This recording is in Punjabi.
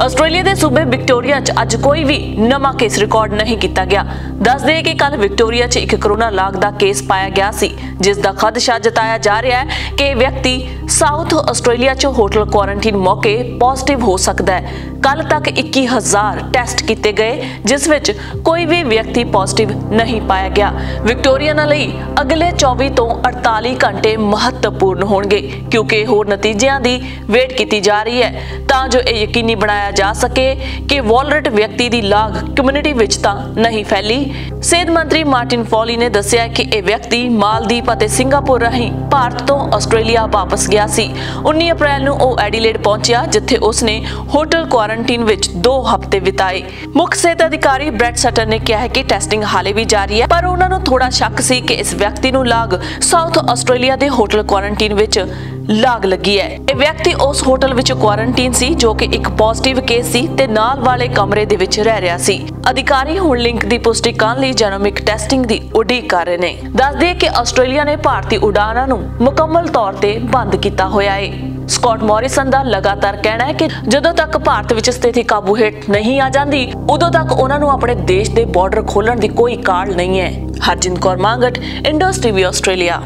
ਆਸਟ੍ਰੇਲੀਆ ਦੇ ਸੂਬੇ ਵਿਕਟੋਰੀਆ 'ਚ ਅੱਜ ਕੋਈ ਵੀ ਨਵਾਂ ਕੇਸ ਰਿਕਾਰਡ ਨਹੀਂ ਕੀਤਾ ਗਿਆ। ਦੱਸ ਦੇ ਕਿ ਕੱਲ ਵਿਕਟੋਰੀਆ 'ਚ ਇੱਕ ਕੋਰੋਨਾ ਲਾਗ ਦਾ ਕੇਸ ਪਾਇਆ ਗਿਆ ਸੀ, ਜਿਸ ਦਾ ਖਦਸ਼ਾ ਜਤਾਇਆ ਜਾ ਰਿਹਾ ਹੈ ਕਿ ਇਹ ਵਿਅਕਤੀ ਸਾਊਥ ਆਸਟ੍ਰੇਲੀਆ 'ਚ ਹੋਟਲ ਕੁਆਰੰਟੀਨ ਮੌਕੇ ਪੋਜ਼ਿਟਿਵ ਹੋ ਸਕਦਾ ਹੈ। ਕੱਲ तक 21,000 ਟੈਸਟ ਕੀਤੇ ਗਏ, ਜਿਸ ਵਿੱਚ ਕੋਈ ਵੀ ਵਿਅਕਤੀ ਪੋਜ਼ਿਟਿव नहीं पाया गया। विक्टोरिया ਲਈ अगले 24 ਤੋਂ 48 ਘੰਟੇ महत्वपूर्ण होंगे, क्योंकि होर नतीजिਆਂ ਦੀ वेट की जा रही है ਤਾਂ जो ਇਹ ਯਕੀਨੀ ਬਣਾਇਆ ਜਾ ਸਕੇ कि वॉलरट व्यक्ति ਦੀ लाग कम्यूनिटी ਵਿੱਚ ਤਾਂ नहीं फैली। ਸਿਹਤ ਮੰਤਰੀ ਮਾਰਟਿਨ ਫੋਲੀ ਨੇ ਦੱਸਿਆ कि ਇਹ ਵਿਅਕਤੀ ਮਾਲਦੀਵ ਅਤੇ ਸਿੰਗਾਪੁਰ ਰਾਹੀਂ ਭਾਰਤ ਤੋਂ ਆਸਟ੍ਰੇਲੀਆ ਵਾਪਸ ਗਿਆ ਸੀ। 19 ਅਪ੍ਰੈਲ ਨੂੰ ਉਹ ਐਡੀਲੇਡ ਪਹੁੰਚਿਆ, ਜਿੱਥੇ ਉਸਨੇ ਹੋਟਲ ਕੁਆਰੰਟੀਨ ਵਿੱਚ 2 ਹਫ਼ਤੇ ਬਿਤਾਏ। ਮੁੱਖ ਸਿਹਤ ਅਧਿਕਾਰੀ ਬ੍ਰੈਟ ਸਟਨ ਨੇ ਕਿਹਾ ਹੈ ਕਿ ਟੈਸਟਿੰਗ ਹਾਲੇ ਵੀ ਜਾਰੀ ਹੈ, ਪਰ ਉਹਨਾਂ ਨੂੰ ਥੋੜਾ ਸ਼ੱਕ ਸੀ ਕਿ ਇਸ ਵਿਅਕਤੀ ਨੂੰ ਲਾਗ ਸਾਊਥ ਆਸਟ੍ਰੇਲੀਆ ਦੇ ਹੋਟਲ ਕੁਆਰੰਟੀਨ ਵਿੱਚ ਲਾਗ ਲੱਗੀ ਹੈ। ਇਹ ਵਿਅਕਤੀ ਉਸ ਹੋਟਲ ਵਿੱਚ ਕੁਆਰੰਟੀਨ ਸੀ ਜੋ ਕਿ ਇੱਕ ਪੋਜ਼ਿਟਿਵ ਕੇਸ ਸੀ ਤੇ ਨਾਲ ਵਾਲੇ ਕਮਰੇ ਦੇ ਵਿੱਚ ਰਹਿ ਰਿਹਾ ਸੀ। ਅਧਿਕਾਰੀ ਹੁਣ ਲਿੰਕ ਦੀ ਪੁਸ਼ਟੀ ਕਰਨ ਲਈ ਜੈਨੋਮਿਕ ਟੈਸਟਿੰਗ ਦੀ ਉਡੀਕ ਕਰ ਰਹੇ ਨੇ। ਦੱਸ ਦਈਏ ਕਿ ਆਸਟ੍ਰੇਲੀਆ ਨੇ ਭਾਰਤੀ ਉਡਾਨਾਂ ਨੂੰ ਮੁਕੰਮਲ ਤੌਰ ਤੇ ਬੰਦ ਕੀਤਾ ਹੋਇਆ ਹੈ। ਸਕਾਟ ਮੌਰਿਸਨ ਦਾ ਲਗਾਤਾਰ ਕਹਿਣਾ ਹੈ ਕਿ ਜਦੋਂ ਤੱਕ ਭਾਰਤ ਵਿੱਚ ਸਥਿਤੀ ਕਾਬੂ ਹੇਠ ਨਹੀਂ ਆ ਜਾਂਦੀ, ਉਦੋਂ ਤੱਕ ਉਹਨਾਂ ਨੂੰ ਆਪਣੇ ਦੇਸ਼ ਦੇ ਬਾਰਡਰ ਖੋਲਣ ਦੀ ਕੋਈ ਕਾਹਲ ਨਹੀਂ ਹੈ। Harjinder Kaur Mangat, Indus TV Australia.